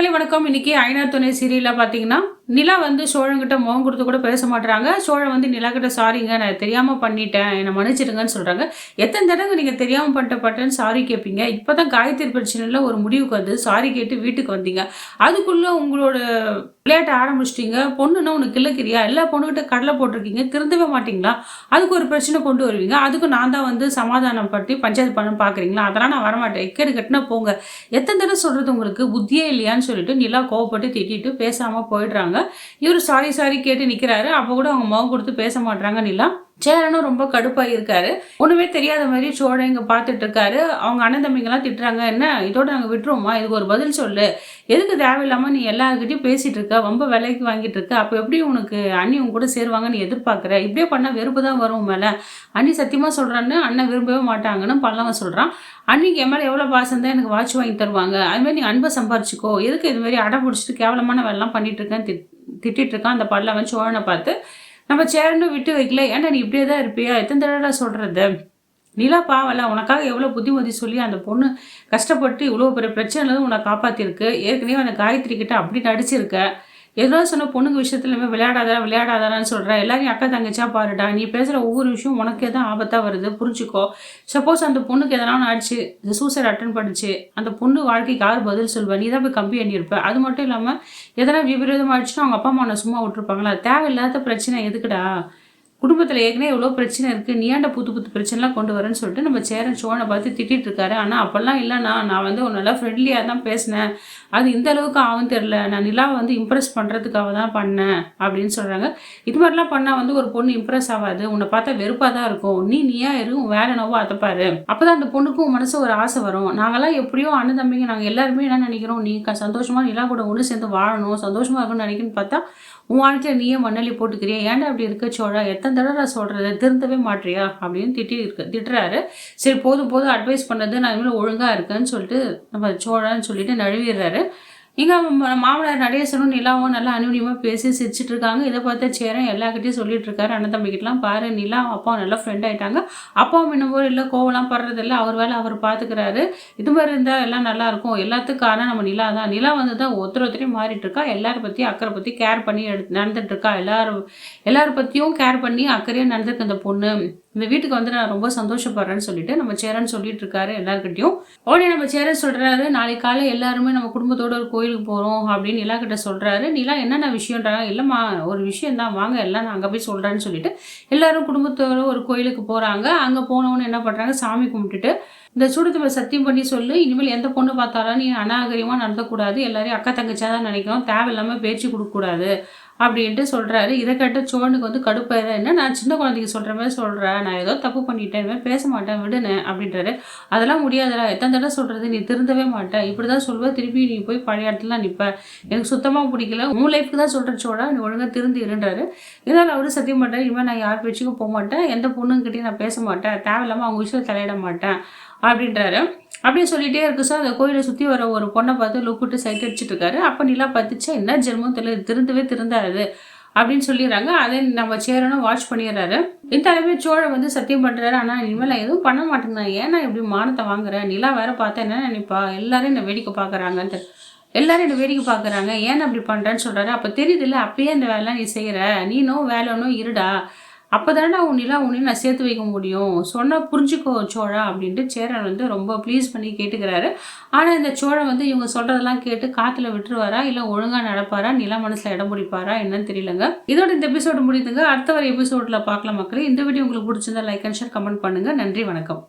மக்களே வணக்கம். இன்னைக்கு ஐநார் துணை சீரியல்ல பார்த்தீங்கன்னா, நிலா வந்து சோழன்கிட்ட முகம் கொடுத்து கூட பேச மாட்றாங்க. சோழன் வந்து நிலா கிட்ட சாரிங்க நான் தெரியாம பண்ணிட்டேன். என்ன மன்னிச்சிடுங்கன்னு சொல்றாங்க. எத்தன தடவை நீங்க தெரியாம பட்டேன்னு சாரி கேட்பீங்க. இப்பதான் காயத்ரி பிரச்சனையில ஒரு முடிவுக்கு வந்து சாரி கேட்டு வீட்டுக்கு வந்தீங்க. அதுக்குள்ள உங்களோட விளையாட்ட ஆரம்பிச்சிட்டீங்க. பொண்ணுன்னா உனக்கு கிழக்கிறியா? எல்லா பொண்ணுகிட்ட கடலை போட்டிருக்கீங்க. திருந்தவே மாட்டீங்களா? அதுக்கு ஒரு பிரச்சனை கொண்டு வருவீங்க. அதுக்கும் நான் தான் வந்து சமாதானம் படுத்தி பஞ்சாயத்து பண்ண பார்க்குறீங்களா? அதெல்லாம் நான் வரமாட்டேன். இக்கேடு கட்டினா போங்க. எத்தன தடவை சொல்றது உங்களுக்கு புத்தியே இல்லையான்னு சொல்லிட்டு நிலா கோவப்பட்டு திட்டிட்டு பேசாம போயிடுறாங்க. இவரு சாரி சாரி கேட்டு நிக்கிறாரு. அப்ப கூட அவங்க முகம் கொடுத்து பேச மாட்றாங்க நிலா. சேரனும் ரொம்ப கடுப்பா இருக்காரு. ஒண்ணுமே தெரியாத மாதிரி சோழன் இங்க பாத்துட்டு இருக்காரு. அவங்க அண்ணன் தம்பிங்கெல்லாம் திட்டுறாங்க. என்ன இதோட நாங்க விட்டுருவோமா? இதுக்கு ஒரு பதில் சொல்லு. எதுக்கு தேவையில்லாம நீ எல்லார்கிட்டயும் பேசிட்டு இருக்க? ரொம்ப விலைக்கு வாங்கிட்டு இருக்க. அப்ப எப்படி உனக்கு அண்ணி உங்க கூட சேருவாங்க நீ எதிர்பார்க்கிற? இப்படியே பண்ணா வெறுப்பு தான் வரும் மேல. அண்ணி சத்தியமா சொல்றான்னு அண்ணன் விரும்பவே மாட்டாங்கன்னு பல்லவன் சொல்றான். அன்னிக்கு என் மேல எவ்வளவு பாசம் தான் எனக்கு வாட்ச் வாங்கி தருவாங்க. அது மாதிரி நீ அன்பை சம்பாரிச்சுக்கோ. எதுக்கு இது மாதிரி அடம் பிடிச்சிட்டு கேவலமான வேலை எல்லாம் பண்ணிட்டு இருக்கேன்னு திட்டிட்டு இருக்கான் அந்த பல்லவன் சோழனை பார்த்து. நம்ம சேரனும் விட்டு வைக்கல. ஏன்டா நீ இப்படியே தான் இருப்பியா? எத்தனை தடவை சொல்றது? நிலா பாவல உனக்காக எவ்வளவு புத்திமதி சொல்லி அந்த பொண்ணு கஷ்டப்பட்டு இவ்வளவு பெரிய பிரச்சனை உன்னை காப்பாத்திருக்கு. ஏற்கனவே அந்த காயத்ரி கிட்ட அப்படி நடிச்சிருக்க. ஏதோ சொன்ன பொண்ணுங்க விஷயத்துல விளையாடாதான்னு சொல்ற. எல்லாரையும் அக்கா தங்கச்சா பாருடா. நீ பேசுற ஒவ்வொரு விஷயம் உனக்கே தான் ஆபத்தா வருது. புரிஞ்சுக்கோ. சப்போஸ் அந்த பொண்ணுக்கு எதனாலும் ஆயிடுச்சு, சூசைட் அட்டன் பண்ணிச்சு, அந்த பொண்ணு வாழ்க்கைக்கு யார் பதில் சொல்வ? நீ தான் போய் கம்பி எண்ணிருப்ப. அது மட்டும் இல்லாம எதனா விபரீதம் ஆயிடுச்சுன்னா அவங்க அப்பா அம்மா சும்மா விட்டுருப்பாங்களா? தேவையில்லாத பிரச்சனை எதுக்குடா? குடும்பத்தில் ஏற்கனவே எவ்வளோ பிரச்சனை இருக்குது. நீ ஏன்டா புது புது பிரச்சனைலாம் கொண்டு வரேன்னு சொல்லிட்டு நம்ம சேரன் சோழனை பார்த்து திட்டிட்டு இருக்காரு. ஆனால் அப்போல்லாம் இல்லைண்ணா, நான் வந்து ஒரு நல்லா ஃப்ரெண்ட்லியாக தான் பேசினேன். அது இந்த அளவுக்கு ஆகும் தெரில. நான் நிலாவை வந்து இம்ப்ரெஸ் பண்ணுறதுக்காக தான் பண்ணேன் அப்படின்னு சொல்கிறாங்க. இது மாதிரிலாம் பண்ணால் வந்து ஒரு பொண்ணு இம்ப்ரெஸ் ஆகாது. உன்னை பார்த்தா வெறுப்பாக தான் இருக்கும். நீயா இரு, உன் வேலை என்னவோ அதை பாரு. அப்போ தான் அந்த பொண்ணுக்கும் மனசு ஒரு ஆசை வரும். நாங்களாம் எப்படியோ அண்ணன் தம்பிங்க நாங்கள் எல்லாருமே என்ன நினைக்கிறோம், நீ சந்தோஷமாக நிலா கூட ஒன்று சேர்ந்து வாழணும், சந்தோஷமாக இருக்கணும்னு நினைக்கணும்னு பார்த்தா உன் வாழ்க்கையில் நீயே மண்ணலி போட்டுக்கிறியா? ஏன்டா அப்படி இருக்க சோழா? எத்தனை தடவை சொல்றது? திருந்தவே மாட்டியா அப்படின்னு திட்டுறாரு. சரி போதும் அட்வைஸ் பண்ணது நான் இனிமேல் ஒழுங்கா இருக்கேன்னு சொல்லிட்டு நம்ம சோழான்னு சொல்லிட்டு நழுவிடுறாரு. இங்கே மாமனார் நடேசனும் நிலாவும் நல்லா அனுபவமாக பேசி சிரிச்சிட்டு இருக்காங்க. இதை பார்த்த சேரன் எல்லாக்கிட்டையும் சொல்லிட்டு இருக்காரு அண்ணன் தம்பிக்கிட்டலாம். பாரு நிலா அப்பா நல்லா ஃப்ரெண்ட் ஆயிட்டாங்க. அப்பாவும் இன்னும் போது இல்லை கோவலாம் படுறதில்ல. அவர் வேலை அவர் பார்த்துக்கிறாரு. இது மாதிரி இருந்தால் எல்லாம் நல்லா இருக்கும். எல்லாத்துக்கும் காரணம் நம்ம நிலா தான். நிலா வந்து தான் ஒருத்தரையும் மாறிட்டு இருக்கா. எல்லாரை பற்றி அக்கறை பற்றி கேர் பண்ணி நடந்துட்டு இருக்கா. எல்லாரும் பற்றியும் கேர் பண்ணி அக்கறையாக நடந்துருக்கு அந்த பொண்ணு. இந்த வீட்டுக்கு வந்து நான் ரொம்ப சந்தோஷப்படுறேன்னு சொல்லிட்டு நம்ம சேரன் சொல்லிட்டு இருக்காரு எல்லாருக்கிட்டையும். உடனே நம்ம சேரன் சொல்றாரு, நாளைக்கு காலை எல்லாருமே நம்ம குடும்பத்தோட ஒரு கோயிலுக்கு போறோம் அப்படின்னு நிலா கிட்ட சொல்றாரு. நிலா என்னென்ன விஷயம்ன்றாங்க. இல்லம்மா ஒரு விஷயம் தான், வாங்க எல்லாம் நான் அங்கே போய் சொல்றேன்னு சொல்லிட்டு எல்லாரும் குடும்பத்தோட ஒரு கோயிலுக்கு போறாங்க. அங்க போனவொன்னு என்ன பண்றாங்க, சாமி கும்பிட்டுட்டு இந்த சூடத்தை சத்தியம் பண்ணி சொல்லு, இனிமேல் எந்த பொண்ணு பார்த்தாலும் நீ அநாகரிகமா நடத்தக்கூடாது, எல்லாரையும் அக்கா தங்கச்சா தான் நினைக்கணும், தேவையில்லாம பேச்சு கொடுக்கக்கூடாது அப்படின்ட்டு சொல்றாரு. இதை கேட்ட சோழனுக்கு வந்து கடுப்பாயிரு. என்ன நான் சின்ன குழந்தைக்கு சொல்ற மாதிரி சொல்றேன், நான் ஏதோ தப்பு பண்ணிட்டேன், இனிமேல் பேச மாட்டேன் விடுனேன் அப்படின்றாரு. அதெல்லாம் முடியாதுடா, எத்தனை தடவை சொல்றது, நீ திருந்தவே மாட்டேன், இப்படிதான் சொல்லுவ, திருப்பி நீ போய் பழைய இடத்துல நிற்ப, எனக்கு சுத்தமா பிடிக்கல, உன் லைஃப்க்கு தான் சொல்றேன் சோழா, நீ ஒழுங்கா திருந்து இருன்றாரு. இதனால அவரு சத்தியம் பண்றாரு, இனிமேல் நான் யார் பேச்சுக்கும் போக மாட்டேன், எந்த பொண்ணுங்கிட்டையும் நான் பேச மாட்டேன், தேவையில்லாம அவங்க விஷயம் தலையிட மாட்டேன் அப்படின்றாரு. அப்படியே சொல்லிட்டே இருக்கு சார். அந்த கோயிலை சுற்றி வர ஒரு பொண்ணை பார்த்து லுக்கிட்டு சைட் அடிச்சுட்டு இருக்காரு. அப்போ நிலா பார்த்துச்சா என்ன ஜென்மம் தெரியல, திருந்தாது அப்படின்னு சொல்லிடுறாங்க. அதை நம்ம சேரனும் வாட்ச் பண்ணிடுறாரு. இந்த அளவே சோழன் வந்து சத்தியம் பண்றாரு. ஆனால் இனிமேல் எதுவும் பண்ண மாட்டேங்க, ஏன்னா இப்படி மானத்தை வாங்குறேன், நிலா வேற பார்த்தா என்ன நினைப்பா, எல்லாரும் என்ன வேடிக்கை பார்க்குறாங்கன்ட்டு எல்லாரும் என்ன வேடிக்கை பார்க்குறாங்க, ஏன்னா அப்படி பண்ணுறேன்னு சொல்கிறாரு. அப்போ தெரியுது இல்லை, அப்பயே இந்த வேலை நீ செய்கிற, நீனும் வேலைன்னும் இருடா, அப்போதானே உன்னையும் நான் சேர்த்து வைக்க முடியும், சொன்னால் புரிஞ்சுக்கோ சோழா அப்படின்ட்டு சேரன் வந்து ரொம்ப ப்ளீஸ் பண்ணி கேட்டுக்கிறாரு. ஆனால் இந்த சோழன் வந்து இவங்க சொல்கிறதெல்லாம் கேட்டு காற்றுல விட்டுருவாரா, இல்லை ஒழுங்காக நடப்பாரா, நிலா மனசில் இடம் பிடிப்பாரா என்னன்னு தெரியலங்க. இதோட இந்த எபிசோடு முடியுதுங்க. அடுத்த ஒரு எபிசோடில் பார்க்கலாம் மக்களே. இந்த வீடியோ உங்களுக்கு பிடிச்சிருந்தா லைக் அண்ட் ஷேர் கமெண்ட் பண்ணுங்கள். நன்றி, வணக்கம்.